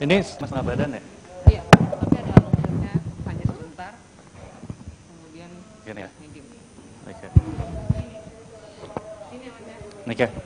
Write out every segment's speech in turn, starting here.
Ini setengah badan ya? Iya, tapi ada longgarnya hanya sebentar, kemudian Gini ya? medium. Oke. Ini aja. Oke.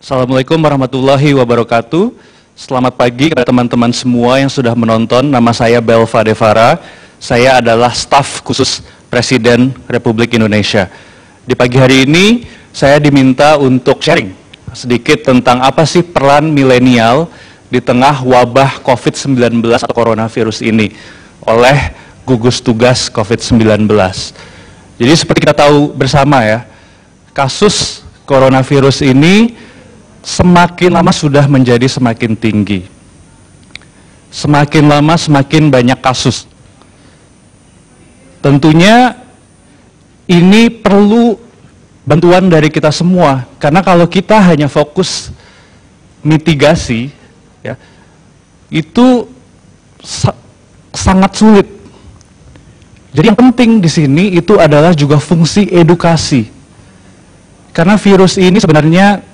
Assalamualaikum warahmatullahi wabarakatuh. Selamat pagi kepada teman-teman semua yang sudah menonton. Nama saya Belva Devara. Saya adalah staf khusus Presiden Republik Indonesia. Di pagi hari ini saya diminta untuk sharing sedikit tentang apa sih peran milenial di tengah wabah COVID-19 atau coronavirus ini oleh gugus tugas COVID-19. Jadi seperti kita tahu bersama ya, kasus coronavirus ini semakin lama sudah menjadi semakin tinggi. Semakin lama semakin banyak kasus. Tentunya ini perlu bantuan dari kita semua, karena kalau kita hanya fokus mitigasi, ya, itu sangat sulit. Jadi yang penting di sini itu adalah juga fungsi edukasi. Karena virus ini sebenarnya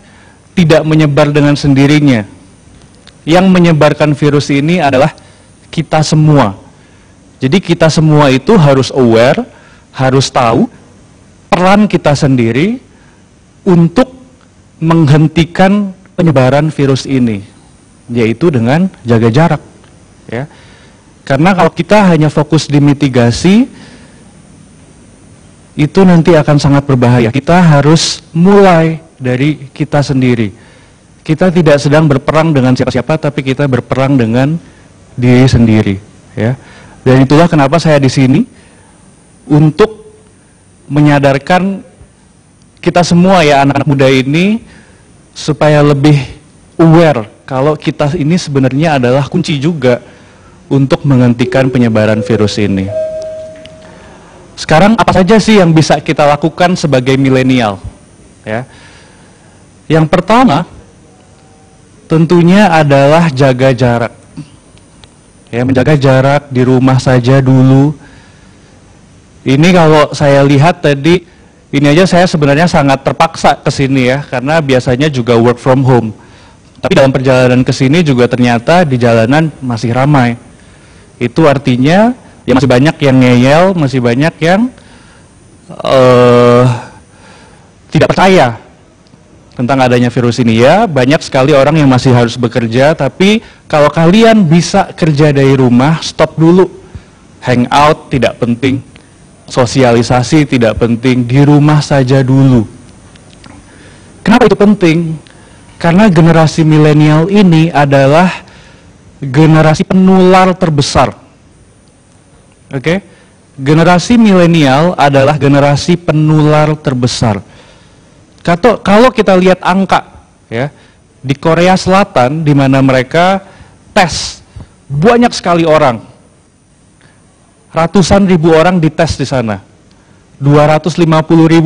tidak menyebar dengan sendirinya. Yang menyebarkan virus ini adalah kita semua. Jadi kita semua itu harus aware, harus tahu peran kita sendiri untuk menghentikan penyebaran virus ini, yaitu dengan jaga jarak. Ya. Karena kalau kita hanya fokus di mitigasi, itu nanti akan sangat berbahaya. Kita harus mulai dari kita sendiri. Kita tidak sedang berperang dengan siapa-siapa, tapi kita berperang dengan diri sendiri. Ya. Dan itulah kenapa saya di sini untuk menyadarkan kita semua ya, anak-anak muda ini, supaya lebih aware kalau kita ini sebenarnya adalah kunci juga untuk menghentikan penyebaran virus ini. Sekarang apa saja sih yang bisa kita lakukan sebagai milenial? Ya. Yang pertama, tentunya adalah jaga jarak. Ya, menjaga jarak di rumah saja dulu. Ini kalau saya lihat tadi, ini aja saya sebenarnya sangat terpaksa ke sini ya, karena biasanya juga work from home. Tapi dalam perjalanan ke sini juga ternyata di jalanan masih ramai. Itu artinya ya masih banyak yang ngeyel, masih banyak yang tidak percaya tentang adanya virus ini. Ya, banyak sekali orang yang masih harus bekerja, tapi kalau kalian bisa kerja dari rumah, stop dulu. Hangout tidak penting, sosialisasi tidak penting, di rumah saja dulu. Kenapa itu penting? Karena generasi milenial ini adalah generasi penular terbesar. Oke? Generasi milenial adalah generasi penular terbesar. Kalau kita lihat angka, ya, di Korea Selatan, di mana mereka tes banyak sekali orang, ratusan ribu orang dites di sana, 250.000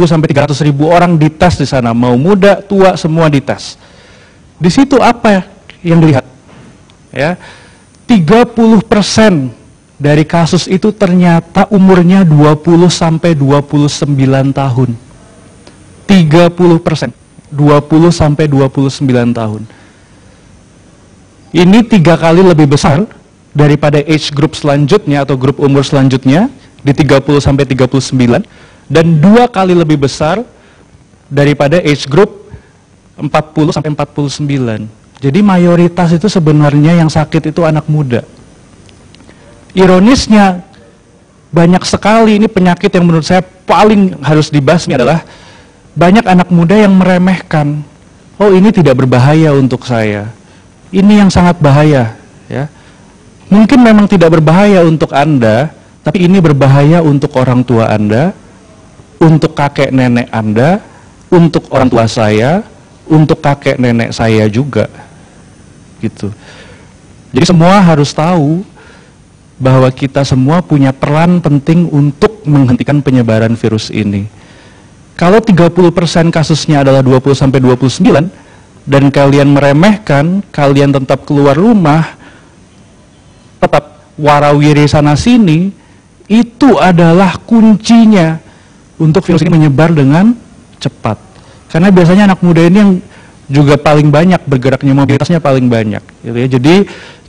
sampai 300.000 orang dites di sana, mau muda, tua, semua dites. Di situ apa yang dilihat? Ya, 30% dari kasus itu ternyata umurnya 20 sampai 29 tahun. 30%, 20 sampai 29 tahun. Ini 3 kali lebih besar daripada age group selanjutnya atau grup umur selanjutnya di 30 sampai 39, dan 2 kali lebih besar daripada age group 40 sampai 49. Jadi mayoritas itu sebenarnya yang sakit itu anak muda. Ironisnya, banyak sekali ini penyakit yang menurut saya paling harus dibasmi adalah banyak anak muda yang meremehkan. Oh, ini tidak berbahaya untuk saya. Ini yang sangat bahaya, ya. Mungkin memang tidak berbahaya untuk Anda, tapi ini berbahaya untuk orang tua Anda, untuk kakek nenek Anda, untuk orang tua saya, untuk kakek nenek saya juga. Gitu. Jadi semua harus tahu bahwa kita semua punya peran penting untuk menghentikan penyebaran virus ini. Kalau 30% kasusnya adalah 20 sampai 29 dan kalian meremehkan, kalian tetap keluar rumah, tetap warawiri sana sini, itu adalah kuncinya untuk virus ini menyebar dengan cepat. Karena biasanya anak muda ini yang juga paling banyak bergeraknya, mobilitasnya paling banyak, gitu ya. Jadi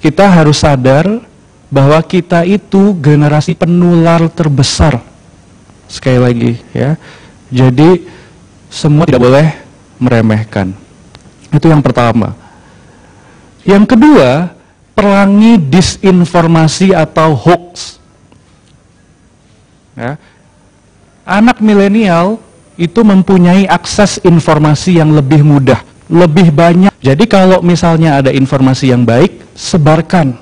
kita harus sadar bahwa kita itu generasi penular terbesar. Sekali lagi, ya. Jadi semua tidak boleh meremehkan. Itu yang pertama. Yang kedua, perangi disinformasi atau hoax. Ya. Anak milenial itu mempunyai akses informasi yang lebih mudah, lebih banyak. Jadi kalau misalnya ada informasi yang baik, sebarkan.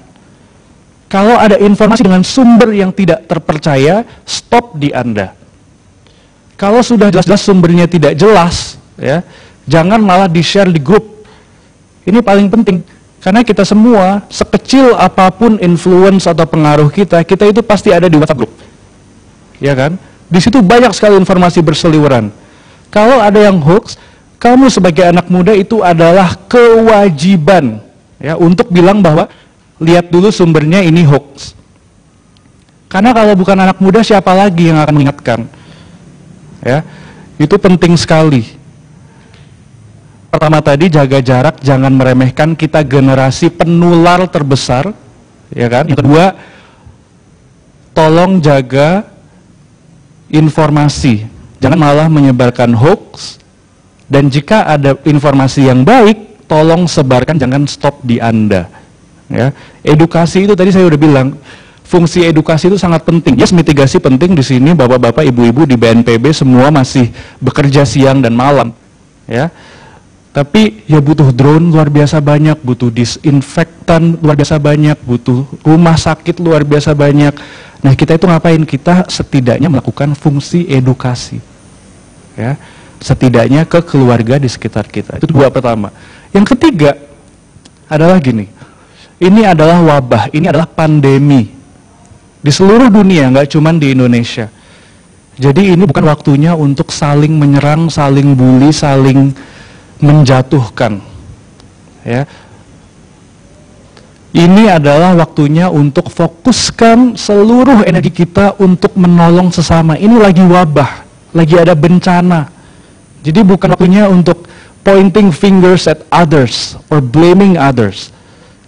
Kalau ada informasi dengan sumber yang tidak terpercaya, stop di Anda. Kalau sudah jelas-jelas sumbernya tidak jelas, ya, jangan malah di-share di grup. Ini paling penting, karena kita semua, sekecil apapun influence atau pengaruh kita itu pasti ada di WhatsApp group. Ya kan? Di situ banyak sekali informasi berseliweran. Kalau ada yang hoax, kamu sebagai anak muda itu adalah kewajiban, ya, untuk bilang bahwa lihat dulu sumbernya ini hoax. Karena kalau bukan anak muda, siapa lagi yang akan mengingatkan? Ya, itu penting sekali. Pertama tadi, jaga jarak, jangan meremehkan, kita generasi penular terbesar, ya kan? Yang kedua, tolong jaga informasi, jangan malah menyebarkan hoax. Dan jika ada informasi yang baik, tolong sebarkan, jangan stop di Anda. Ya, edukasi itu tadi saya udah bilang, fungsi edukasi itu sangat penting. Yes, mitigasi penting di sini, bapak-bapak, ibu-ibu di BNPB semua masih bekerja siang dan malam, ya. Tapi ya butuh drone luar biasa banyak, butuh disinfektan luar biasa banyak, butuh rumah sakit luar biasa banyak. Nah, kita itu ngapain? Kita setidaknya melakukan fungsi edukasi, ya, setidaknya ke keluarga di sekitar kita. Itu dua pertama. Yang ketiga adalah gini. Ini adalah wabah, ini adalah pandemi di seluruh dunia, nggak cuma di Indonesia. Jadi ini bukan waktunya untuk saling menyerang, saling bully, saling menjatuhkan. Ya. Ini adalah waktunya untuk fokuskan seluruh energi kita untuk menolong sesama. Ini lagi wabah, lagi ada bencana. Jadi bukan waktunya untuk pointing fingers at others or blaming others.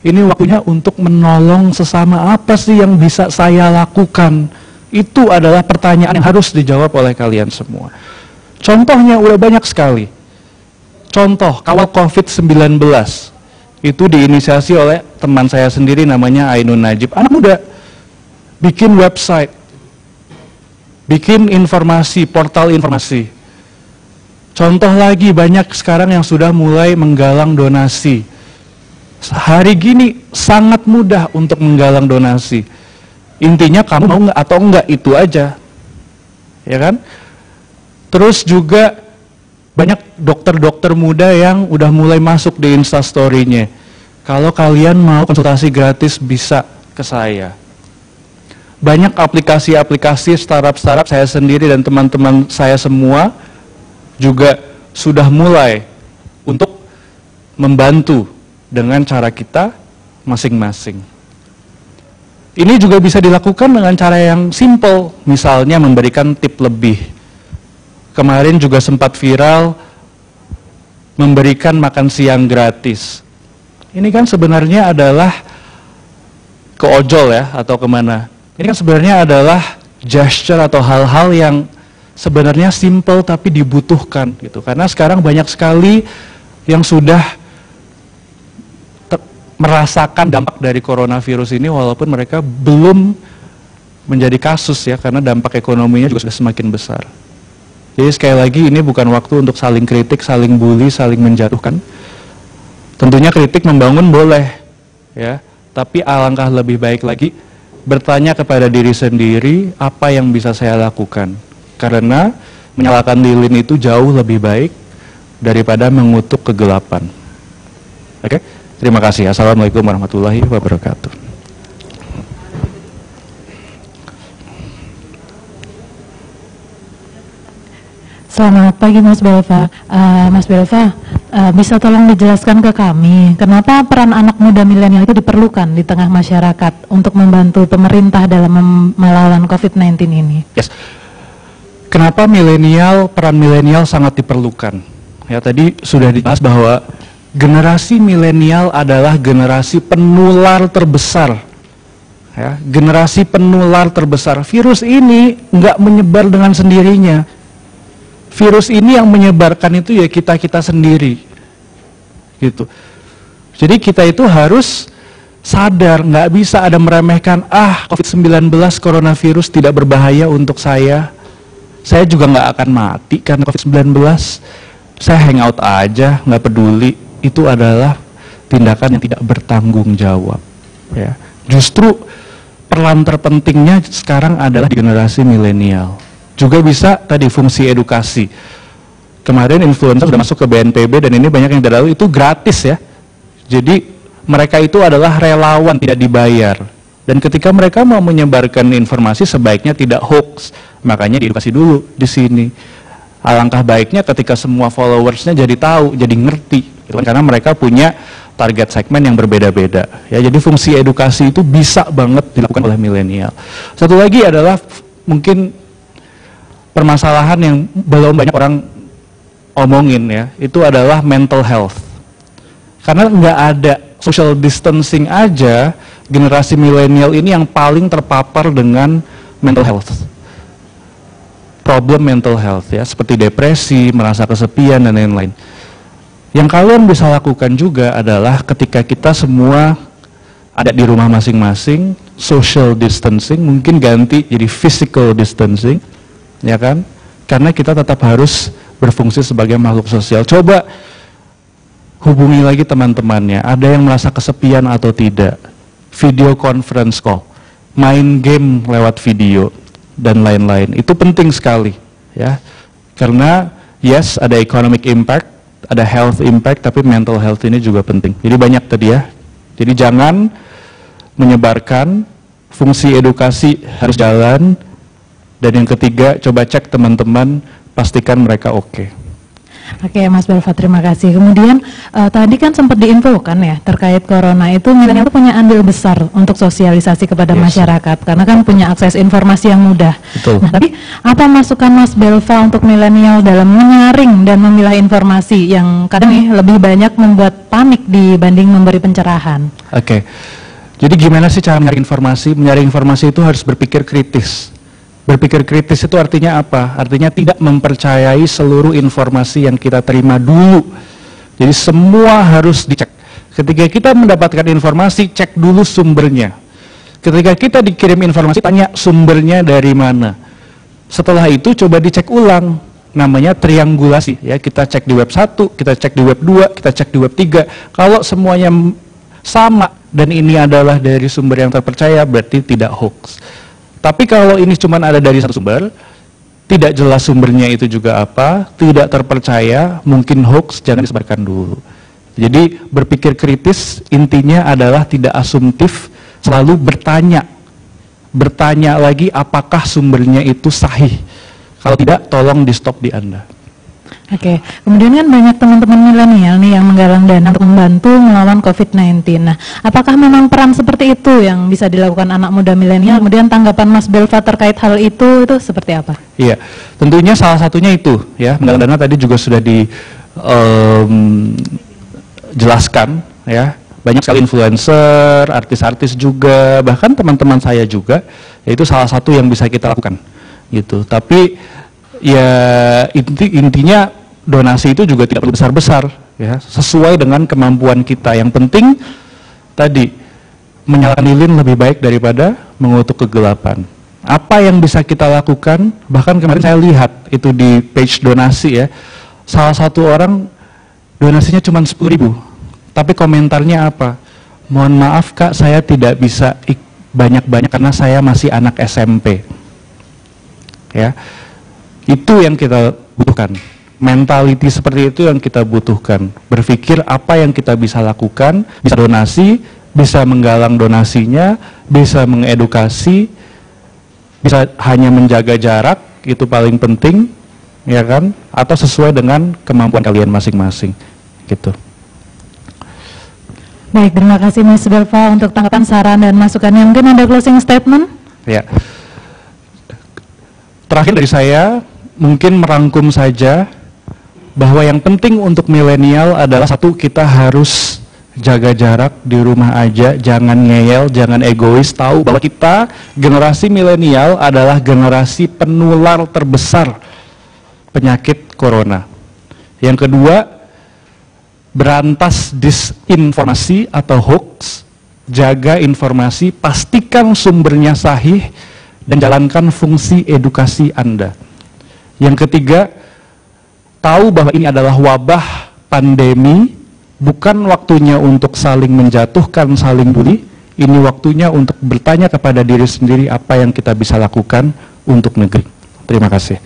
Ini waktunya untuk menolong sesama. Apa sih yang bisa saya lakukan? Itu adalah pertanyaan yang harus dijawab oleh kalian semua. Contohnya udah banyak sekali. Contoh, kawal COVID-19. Itu diinisiasi oleh teman saya sendiri namanya Ainun Najib. Anak muda. Bikin website. Bikin informasi, portal informasi. Contoh lagi, banyak sekarang yang sudah mulai menggalang donasi. Hari gini sangat mudah untuk menggalang donasi. Intinya kamu mau nggak atau enggak, itu aja. Ya kan? Terus juga banyak dokter-dokter muda yang udah mulai masuk di Instastory-nya. Kalau kalian mau konsultasi gratis bisa ke saya. Banyak aplikasi-aplikasi startup-startup, saya sendiri dan teman-teman saya semua juga sudah mulai untuk membantu dengan cara kita masing-masing. Ini juga bisa dilakukan dengan cara yang simple, misalnya memberikan tip lebih. Kemarin juga sempat viral memberikan makan siang gratis. Ini kan sebenarnya adalah ke ojol ya, atau kemana. Ini kan sebenarnya adalah gesture atau hal-hal yang sebenarnya simple tapi dibutuhkan gitu. Karena sekarang banyak sekali yang sudah merasakan dampak dari coronavirus ini walaupun mereka belum menjadi kasus ya, karena dampak ekonominya juga sudah semakin besar. Jadi sekali lagi ini bukan waktu untuk saling kritik, saling bully, saling menjatuhkan. Tentunya kritik membangun boleh ya, tapi alangkah lebih baik lagi bertanya kepada diri sendiri apa yang bisa saya lakukan. Karena menyalakan lilin itu jauh lebih baik daripada mengutuk kegelapan. Oke? Terima kasih. Assalamualaikum warahmatullahi wabarakatuh. Selamat pagi Mas Belva. Mas Belva, bisa tolong dijelaskan ke kami, kenapa peran anak muda milenial itu diperlukan di tengah masyarakat untuk membantu pemerintah dalam melawan COVID-19 ini? Yes. Kenapa peran milenial sangat diperlukan? Ya, tadi sudah dibahas bahwa generasi milenial adalah generasi penular terbesar. Ya, generasi penular terbesar. Virus ini nggak menyebar dengan sendirinya. Virus ini yang menyebarkan itu ya kita-kita sendiri. Gitu. Jadi kita itu harus sadar, nggak bisa ada meremehkan, COVID-19 coronavirus tidak berbahaya untuk saya juga nggak akan mati karena COVID-19, saya hangout aja, nggak peduli. Itu adalah tindakan yang tidak bertanggung jawab. Ya. Justru peran terpentingnya sekarang adalah di generasi milenial. Juga bisa tadi fungsi edukasi. Kemarin influencer sudah masuk ke BNPB dan ini banyak yang tidak tahu, itu gratis ya. Jadi mereka itu adalah relawan, tidak dibayar. Dan ketika mereka mau menyebarkan informasi sebaiknya tidak hoax. Makanya diedukasi dulu di sini. Alangkah baiknya ketika semua followersnya jadi tahu, jadi ngerti. Gitu kan? Karena mereka punya target segmen yang berbeda-beda. Ya, jadi fungsi edukasi itu bisa banget dilakukan oleh milenial. Satu lagi adalah mungkin permasalahan yang belum banyak orang omongin ya, itu adalah mental health. Karena nggak ada social distancing aja, generasi milenial ini yang paling terpapar dengan mental health. Problem mental health ya, seperti depresi, merasa kesepian dan lain-lain. Yang kalian bisa lakukan juga adalah ketika kita semua ada di rumah masing-masing, social distancing, mungkin ganti jadi physical distancing, ya kan? Karena kita tetap harus berfungsi sebagai makhluk sosial. Coba hubungi lagi teman-temannya, ada yang merasa kesepian atau tidak, video conference call, main game lewat video, dan lain-lain. Itu penting sekali, ya. Karena yes, ada economic impact, ada health impact, tapi mental health ini juga penting. Jadi banyak tadi ya. Jadi jangan menyebarkan, fungsi edukasi harus jalan, dan yang ketiga, coba cek teman-teman, pastikan mereka oke. Oke, Mas Belva, terima kasih. Kemudian tadi kan sempat diinfokan ya terkait corona itu milenial itu punya andil besar untuk sosialisasi kepada masyarakat karena kan punya akses informasi yang mudah. Betul. Nah, tapi apa masukan Mas Belva untuk milenial dalam menyaring dan memilah informasi yang kadang lebih banyak membuat panik dibanding memberi pencerahan? Oke. Jadi gimana sih cara menyaring informasi? Menyaring informasi itu harus berpikir kritis. Berpikir kritis itu artinya apa? Artinya tidak mempercayai seluruh informasi yang kita terima dulu. Jadi semua harus dicek. Ketika kita mendapatkan informasi, cek dulu sumbernya. Ketika kita dikirim informasi, tanya sumbernya dari mana. Setelah itu coba dicek ulang. Namanya triangulasi. Ya, kita cek di web 1, kita cek di web 2, kita cek di web 3. Kalau semuanya sama dan ini adalah dari sumber yang terpercaya, berarti tidak hoax. Tapi kalau ini cuma ada dari satu sumber, tidak jelas sumbernya itu juga apa, tidak terpercaya, mungkin hoax, jangan disebarkan dulu. Jadi berpikir kritis intinya adalah tidak asumtif, selalu bertanya. Bertanya lagi apakah sumbernya itu sahih. Kalau tidak, tolong di stop di Anda. Oke, kemudian kan banyak teman-teman milenial nih yang menggalang dana untuk membantu melawan COVID-19. Nah, apakah memang peran seperti itu yang bisa dilakukan anak muda milenial? Kemudian tanggapan Mas Belva terkait hal itu seperti apa? Iya, tentunya salah satunya itu ya, menggalang dana tadi juga sudah dijelaskan ya. Banyak sekali influencer, artis-artis juga, bahkan teman-teman saya juga, itu salah satu yang bisa kita lakukan gitu. Tapi ya intinya donasi itu juga tidak perlu besar-besar ya, sesuai dengan kemampuan kita. Yang penting tadi menyalakan lilin lebih baik daripada mengutuk kegelapan. Apa yang bisa kita lakukan? Bahkan kemarin saya lihat itu di page donasi ya, salah satu orang donasinya cuma 10.000. Tapi komentarnya apa? Mohon maaf Kak, saya tidak bisa banyak-banyak karena saya masih anak SMP. Ya, itu yang kita butuhkan. Mentality seperti itu yang kita butuhkan. Berpikir apa yang kita bisa lakukan, bisa donasi, bisa menggalang donasinya, bisa mengedukasi, bisa hanya menjaga jarak, itu paling penting, ya kan? Atau sesuai dengan kemampuan kalian masing-masing, gitu. Baik, terima kasih Mas Belva untuk tanggapan, saran, dan masukannya. Mungkin ada closing statement? Ya. Terakhir dari saya, mungkin merangkum saja bahwa yang penting untuk milenial adalah satu, kita harus jaga jarak di rumah aja, jangan ngeyel, jangan egois, tahu bahwa kita generasi milenial adalah generasi penular terbesar penyakit corona. Yang kedua, berantas disinformasi atau hoax, jaga informasi, pastikan sumbernya sahih, dan jalankan fungsi edukasi Anda. Yang ketiga, tahu bahwa ini adalah wabah pandemi, bukan waktunya untuk saling menjatuhkan, saling bully, ini waktunya untuk bertanya kepada diri sendiri apa yang kita bisa lakukan untuk negeri. Terima kasih.